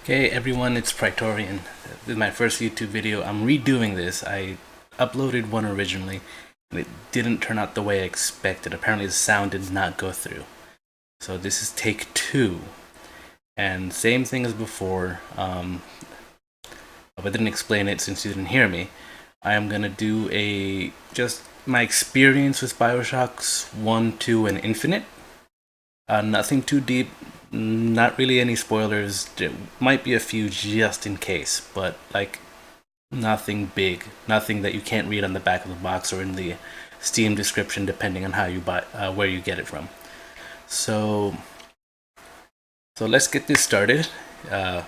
Okay, everyone, it's Praetorian. This is my first YouTube video. I'm redoing this. I uploaded one originally, and it didn't turn out the way I expected. Apparently, the sound did not go through. So this is take two, and same thing as before. If I didn't explain it since you didn't hear me, I am gonna do just my experience with BioShocks 1, 2, and Infinite. Nothing too deep, not really any spoilers. There might be a few just in case, but like nothing big, nothing that you can't read on the back of the box or in the Steam description, depending on how you buy, where you get it from. So, let's get this started.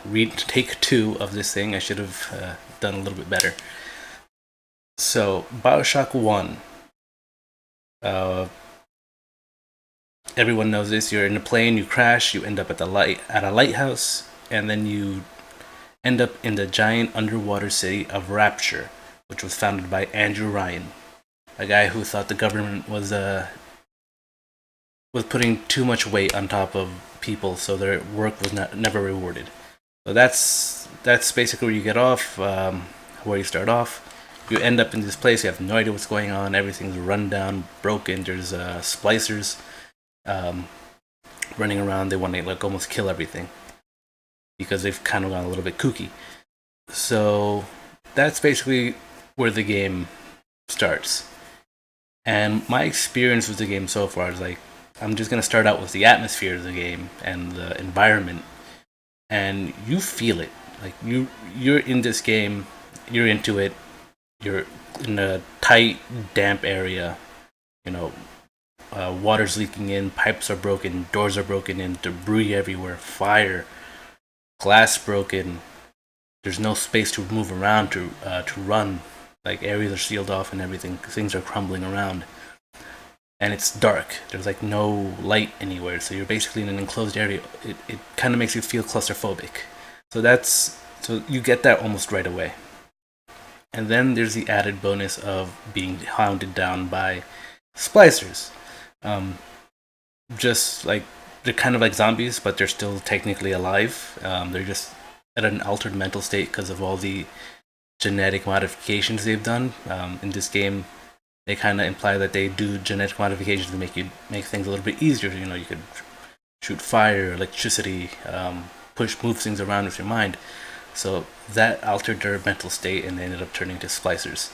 Read take two of this thing. I should have done a little bit better. So, BioShock 1. Everyone knows this. You're in a plane, you crash, you end up at a lighthouse, and then you end up in the giant underwater city of Rapture, which was founded by Andrew Ryan, a guy who thought the government was putting too much weight on top of people, so their work was never rewarded. So that's basically where you get off, where you start off. You end up in this place. You have no idea what's going on. Everything's run down, broken. There's splicers running around. They want to like almost kill everything because they've kind of gone a little bit kooky. So that's basically where the game starts. And my experience with the game so far is like, I'm just gonna start out with the atmosphere of the game and the environment, and you feel it. Like you're in this game, you're into it. You're in a tight, damp area. You know, water's leaking in, pipes are broken, doors are broken in, debris everywhere, fire, glass broken. There's no space to move around to run. Like areas are sealed off and everything. Things are crumbling around, and it's dark. There's like no light anywhere. So you're basically in an enclosed area. It kind of makes you feel claustrophobic. So you get that almost right away. And then there's the added bonus of being hounded down by splicers. Just like they're kind of like zombies, but they're still technically alive. They're just at an altered mental state because of all the genetic modifications they've done. In this game, they kind of imply that they do genetic modifications to make things a little bit easier. You know, you could shoot fire, electricity, move things around with your mind. So that altered their mental state, and they ended up turning to splicers.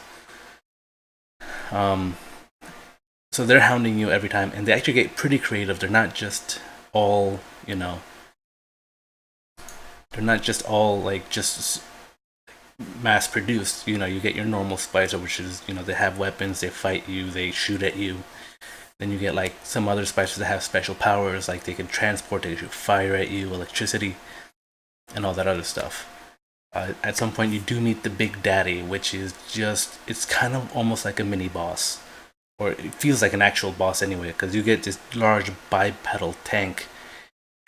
So they're hounding you every time, and they actually get pretty creative. They're not just all, they're not just all like just mass produced. You know, you get your normal splicer, which is, they have weapons, they fight you, they shoot at you. Then you get like some other splicers that have special powers, like they can transport, they shoot fire at you, electricity, and all that other stuff. At some point, you do meet the Big Daddy, which is it's kind of almost like a mini boss. Or it feels like an actual boss anyway, because you get this large bipedal tank.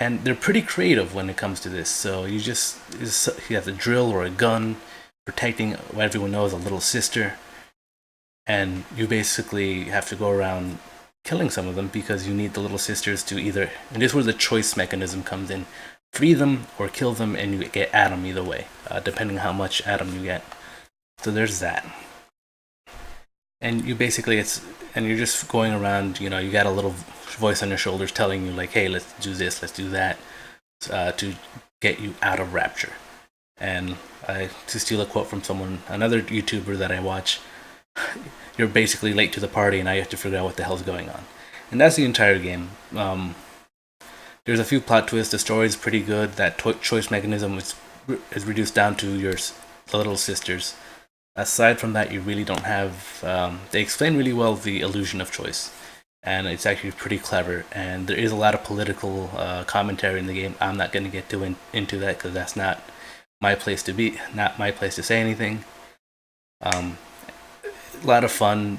And they're pretty creative when it comes to this. So you have a drill or a gun, protecting what everyone knows, a little sister. And you basically have to go around killing some of them because you need the little sisters to either, and this is where the choice mechanism comes in, free them or kill them, and you get Adam either way, depending how much Adam you get. So there's that. And you basically you're just going around. You got a little voice on your shoulders telling you like, hey, let's do this, let's do that, to get you out of Rapture. And to steal a quote from another YouTuber that I watch, you're basically late to the party, and now you have to figure out what the hell's going on. And that's the entire game. There's a few plot twists. The story is pretty good. That choice mechanism is reduced down to the little sisters. Aside from that, you really don't have. They explain really well the illusion of choice, and it's actually pretty clever. And there is a lot of political commentary in the game. I'm not going to get into that because that's not my place to be. Not my place to say anything. A lot of fun.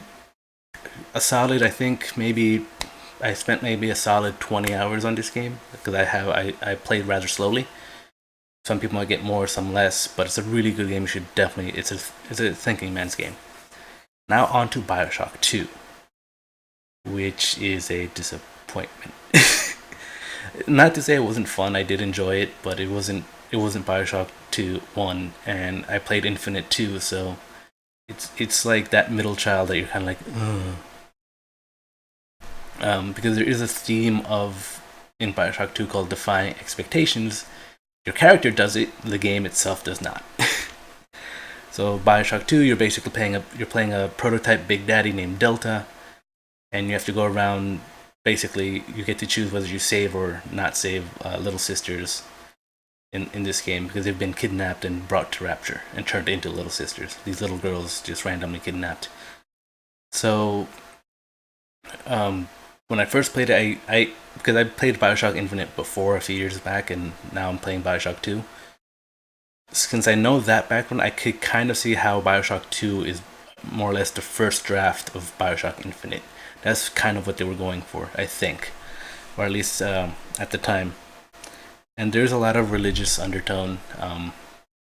I spent maybe a solid 20 hours on this game because I played rather slowly. Some people might get more, some less, but it's a really good game. You should definitely. It's a thinking man's game. Now on to BioShock 2, which is a disappointment. Not to say it wasn't fun. I did enjoy it, but it wasn't it wasn't BioShock 2 1, and I played Infinite 2, so it's like that middle child that you're kind of like, ugh. Because there is a theme of in BioShock 2 called defying expectations. Your character does it, the game itself does not. So BioShock 2, you're playing a prototype Big Daddy named Delta, and you have to go around. Basically, you get to choose whether you save or not save little sisters in this game because they've been kidnapped and brought to Rapture and turned into little sisters. These little girls just randomly kidnapped. So um, when I first played it, I because I played Bioshock Infinite before a few years back, and now I'm playing Bioshock 2. Since I know that background, I could kind of see how Bioshock 2 is more or less the first draft of Bioshock Infinite. That's kind of what they were going for, I think, or at least at the time. And there's a lot of religious undertone. One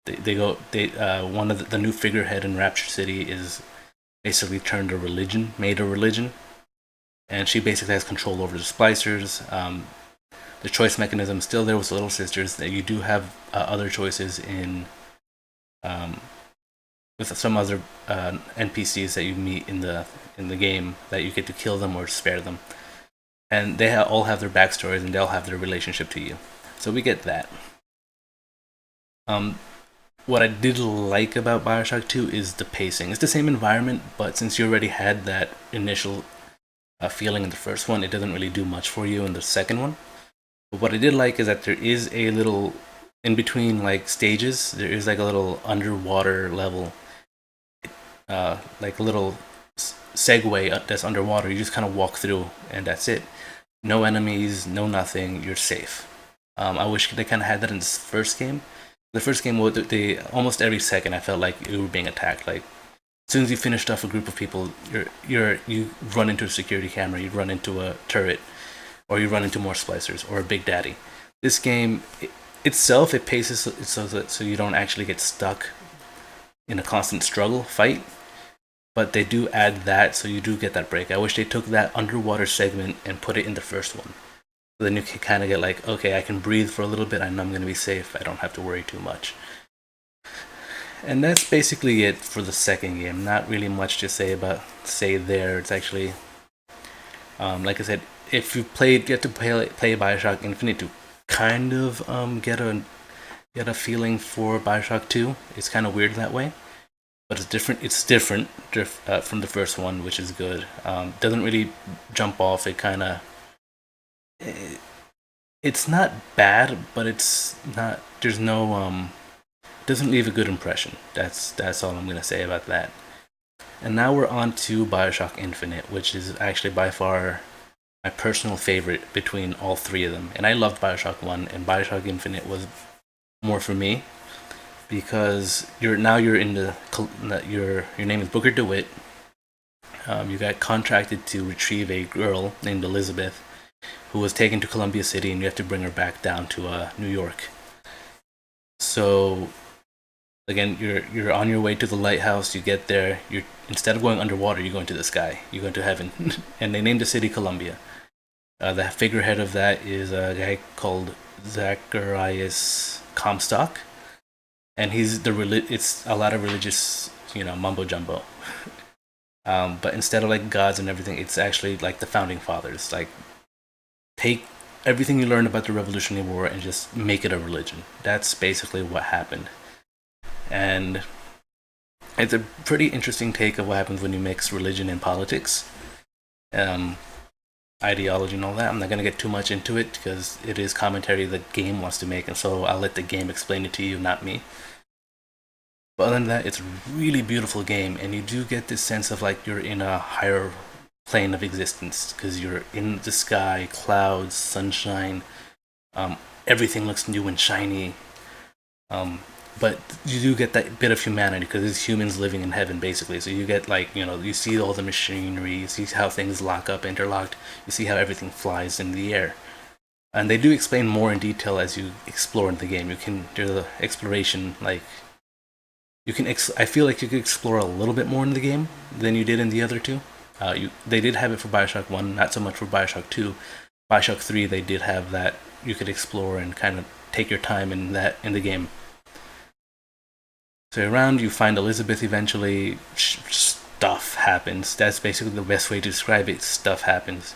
of the new figurehead in Rapture City is basically made a religion, and she basically has control over the splicers. The choice mechanism is still there with the Little Sisters. That you do have other choices in um, with some other NPCs that you meet in the game that you get to kill them or spare them, and they all have their backstories and they'll have their relationship to you. So we get that. Um, what I did like about Bioshock 2 is the pacing. It's the same environment, but since you already had that initial feeling in the first one, it doesn't really do much for you in the second one. But what I did like is that there is a little in between like stages. There is like a little underwater level, like a little segue that's underwater. You just kind of walk through, and that's it. No enemies, no nothing. You're safe. I wish they kind of had that in this first game. The first game, they almost every second I felt like you were being attacked. Like as soon as you finished off a group of people, you run into a security camera, you run into a turret, or you run into more splicers or a Big Daddy. This game itself, it paces it so you don't actually get stuck in a constant struggle fight. But they do add that, so you do get that break. I wish they took that underwater segment and put it in the first one. So then you can kind of get like, okay, I can breathe for a little bit. I know I'm going to be safe. I don't have to worry too much. And that's basically it for the second game. Not really much to say there. It's actually, like I said, if you get to play Bioshock Infinite to kind of get a feeling for Bioshock 2. It's kind of weird that way, but it's different. It's different from the first one, which is good. Doesn't really jump off. It's not bad, but it's not. There's no doesn't leave a good impression. That's all I'm gonna say about that. And now we're on to Bioshock Infinite, which is actually by far my personal favorite between all three of them. And I loved Bioshock 1, and Bioshock Infinite was more for me because you're in your name is Booker DeWitt. You got contracted to retrieve a girl named Elizabeth who was taken to Columbia City, and you have to bring her back down to New York. So again, you're on your way to the lighthouse. You get there. You're instead of going underwater, you're going to the sky. You're going to heaven, and they named the city Columbia. The figurehead of that is a guy called Zacharias Comstock, and it's a lot of religious, mumbo jumbo. But instead of like gods and everything, it's actually like the founding fathers. Like take everything you learned about the Revolutionary War and just make it a religion. That's basically what happened. And it's a pretty interesting take of what happens when you mix religion and politics, ideology and all that. I'm not going to get too much into it because it is commentary the game wants to make, and so I'll let the game explain it to you, not me. But other than that, it's a really beautiful game, and you do get this sense of like you're in a higher plane of existence because you're in the sky, clouds, sunshine. Everything looks new and shiny. But you do get that bit of humanity because it's humans living in heaven, basically. So you get like, you see all the machinery, you see how things lock up, interlocked, you see how everything flies in the air. And they do explain more in detail as you explore in the game. You can do the exploration, like, I feel like you could explore a little bit more in the game than you did in the other two. They did have it for Bioshock 1, not so much for Bioshock 2. Bioshock 3, they did have that you could explore and kind of take your time in the game. So around, you find Elizabeth eventually. Stuff happens. That's basically the best way to describe it. Stuff happens.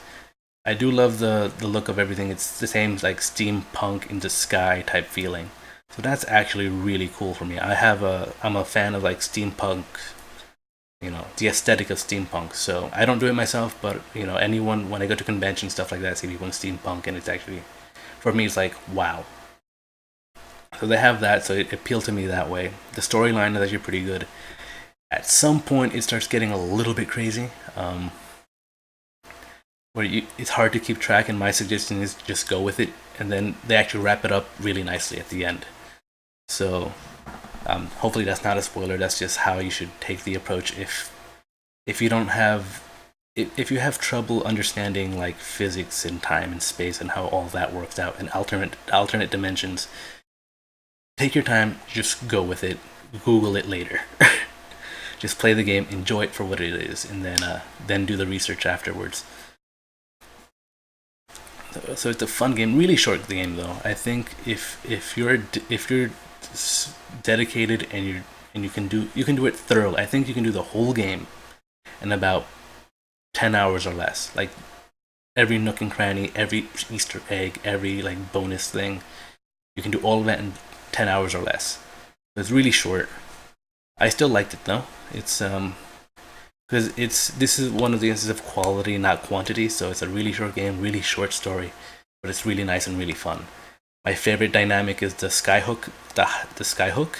I do love the look of everything. It's the same like steampunk in the sky type feeling. So that's actually really cool for me. I'm a fan of like steampunk, the aesthetic of steampunk. So I don't do it myself, but anyone when I go to conventions stuff like that, I see people in steampunk, and it's actually for me it's like wow. So they have that, so it appealed to me that way. The storyline is actually pretty good. At some point, it starts getting a little bit crazy. It's hard to keep track, and my suggestion is just go with it, and then they actually wrap it up really nicely at the end. So hopefully that's not a spoiler. That's just how you should take the approach if you don't have if you have trouble understanding like physics and time and space and how all that works out and alternate dimensions. Take your time, just go with it. Google it later. Just play the game, enjoy it for what it is, and then do the research afterwards. So it's a fun game, really short game though. I think if you're dedicated and you can do it thoroughly. I think you can do the whole game in about 10 hours or less. Like every nook and cranny, every Easter egg, every like bonus thing, you can do all of that in 10 hours or less. So it's really short. I still liked it though. It's because this is one of the instances of quality, not quantity. So it's a really short game, really short story, but it's really nice and really fun. My favorite dynamic is the skyhook, the skyhook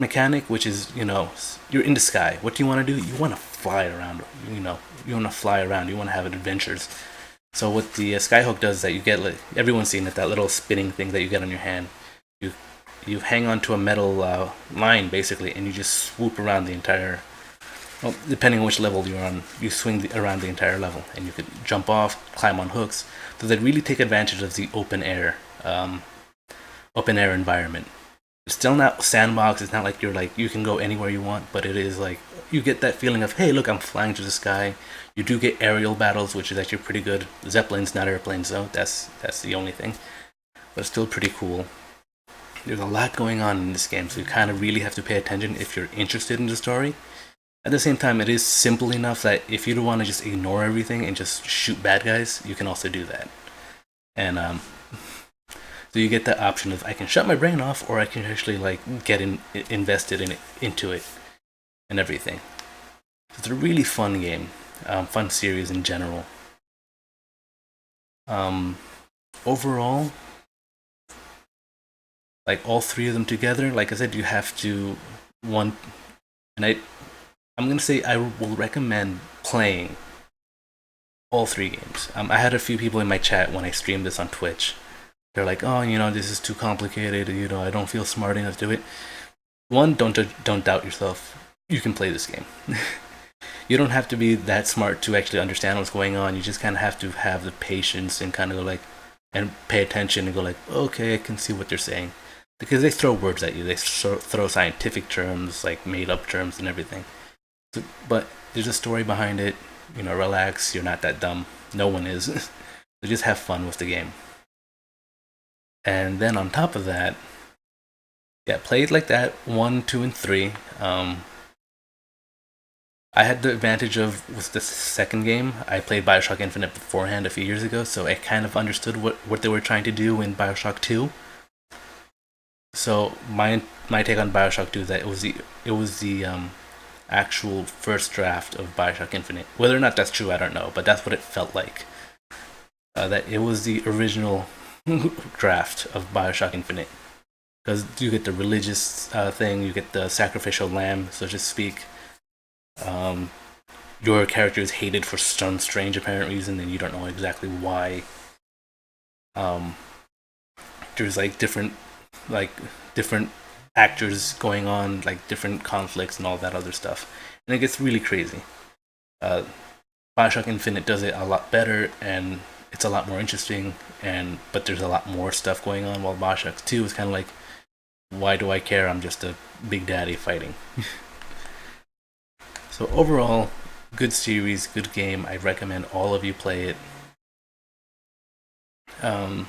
mechanic, which is you're in the sky. What do you want to do? You want to fly around. You want to fly around. You want to have adventures. So what the skyhook does is that you get like everyone's seen it, that little spinning thing that you get on your hand. You you hang onto a metal line basically, and you just swoop around the entire. Well, depending on which level you're on, you swing around the entire level, and you could jump off, climb on hooks. So they really take advantage of the open air environment. It's still not sandbox. It's not like you can go anywhere you want, but it is like you get that feeling of hey, look, I'm flying to the sky. You do get aerial battles, which is actually pretty good. Zeppelins, not airplanes, though. That's the only thing, but it's still pretty cool. There's a lot going on in this game, so you kind of really have to pay attention if you're interested in the story. At the same time, it is simple enough that if you don't want to just ignore everything and just shoot bad guys, you can also do that. And so you get the option of I can shut my brain off, or I can actually like get invested into it and everything. So it's a really fun game, fun series in general. Um, Overall, like all three of them together, like I said, you have to one, and I'm gonna say I will recommend playing all three games. I had a few people in my chat when I streamed this on Twitch. They're like, "Oh, this is too complicated. I don't feel smart enough to do it." One, don't doubt yourself. You can play this game. You don't have to be that smart to actually understand what's going on. You just kind of have to have the patience and kind of go like, and pay attention and go like, "Okay, I can see what they're saying," because they throw words at you. They throw scientific terms, like made up terms and everything. So, but there's a story behind it. Relax. You're not that dumb. No one is. So just have fun with the game. And then on top of that, yeah, play it like that. 1, 2, and 3. I had the advantage of with the second game. I played BioShock Infinite beforehand a few years ago, so I kind of understood what they were trying to do in BioShock 2. So my take on BioShock 2 is that it was the actual first draft of BioShock Infinite. Whether or not that's true, I don't know, but that's what it felt like. That it was the original draft of BioShock Infinite, because you get the religious thing, you get the sacrificial lamb, so to speak. Um, your character is hated for some strange apparent reason, and you don't know exactly why. Um, there's like different actors going on, like different conflicts and all that other stuff, and it gets really crazy. Uh, Bioshock Infinite does it a lot better, and it's a lot more interesting. But there's a lot more stuff going on. While Bioshock 2 is kind of like, why do I care? I'm just a big daddy fighting. So overall, good series, good game. I recommend all of you play it. Um,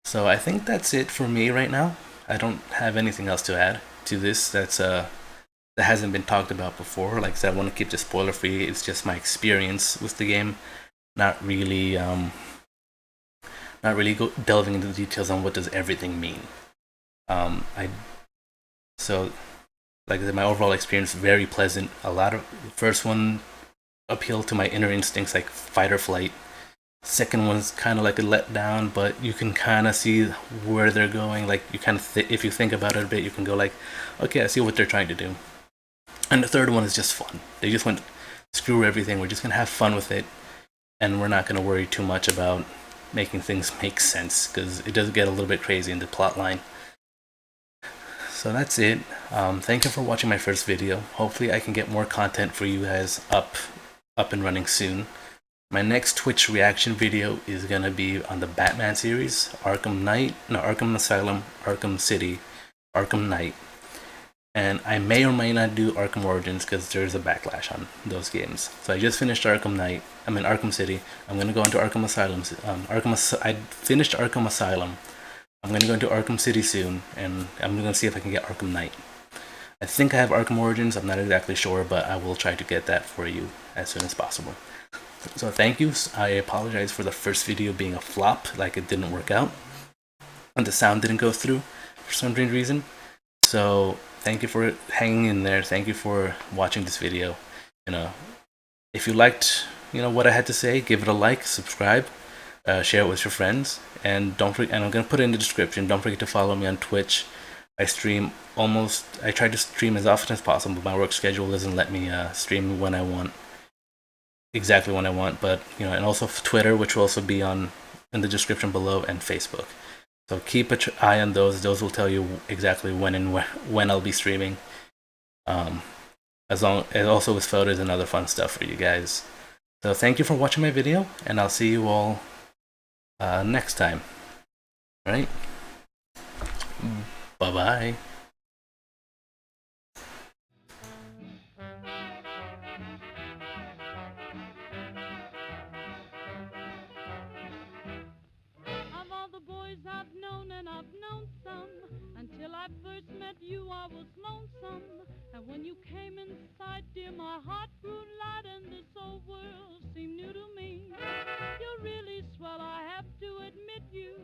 so I think that's it for me right now. I don't have anything else to add to this that hasn't been talked about before. Like I said, I want to keep this spoiler free. It's just my experience with the game, not really delving into the details on what does everything mean. I so like I said, my overall experience very pleasant. A lot of the first one appealed to my inner instincts like fight or flight. Second one's kind of like a letdown, but you can kind of see where they're going. Like you kind of if you think about it a bit, you can go like, okay, I see what they're trying to do. And the third one is just fun. They just went screw everything. We're just gonna have fun with it, and we're not gonna worry too much about making things make sense because it does get a little bit crazy in the plot line. So that's it. Thank you for watching my first video. Hopefully I can get more content for you guys up and running soon. My next Twitch reaction video is gonna be on the Batman series, Arkham Asylum, Arkham City, Arkham Knight, and I may or may not do Arkham Origins because there's a backlash on those games. So I just finished Arkham City. I'm gonna go into Arkham Asylum. I finished Arkham Asylum. I'm gonna go into Arkham City soon, and I'm gonna see if I can get Arkham Knight. I think I have Arkham Origins. I'm not exactly sure, but I will try to get that for you as soon as possible. So thank you. I apologize for the first video being a flop, like it didn't work out, and the sound didn't go through for some strange reason. So thank you for hanging in there. Thank you for watching this video. You know, if you liked, what I had to say, give it a like, subscribe, share it with your friends, and don't forget. And I'm gonna put it in the description. Don't forget to follow me on Twitch. I try to stream as often as possible. My work schedule doesn't let me stream when I want, exactly when I want. But and also Twitter, which will also be in the description below, and Facebook. So keep an eye on those. Those will tell you exactly when I'll be streaming. As also with photos and other fun stuff for you guys. So thank you for watching my video, and I'll see you all next time. All right. Bye bye. Of all the boys I've known, and I've known some, until I first met you, I was lonesome. And when you came in sight, dear, my heart grew light, and this old world seemed new to me. You're really swell, I have to admit you.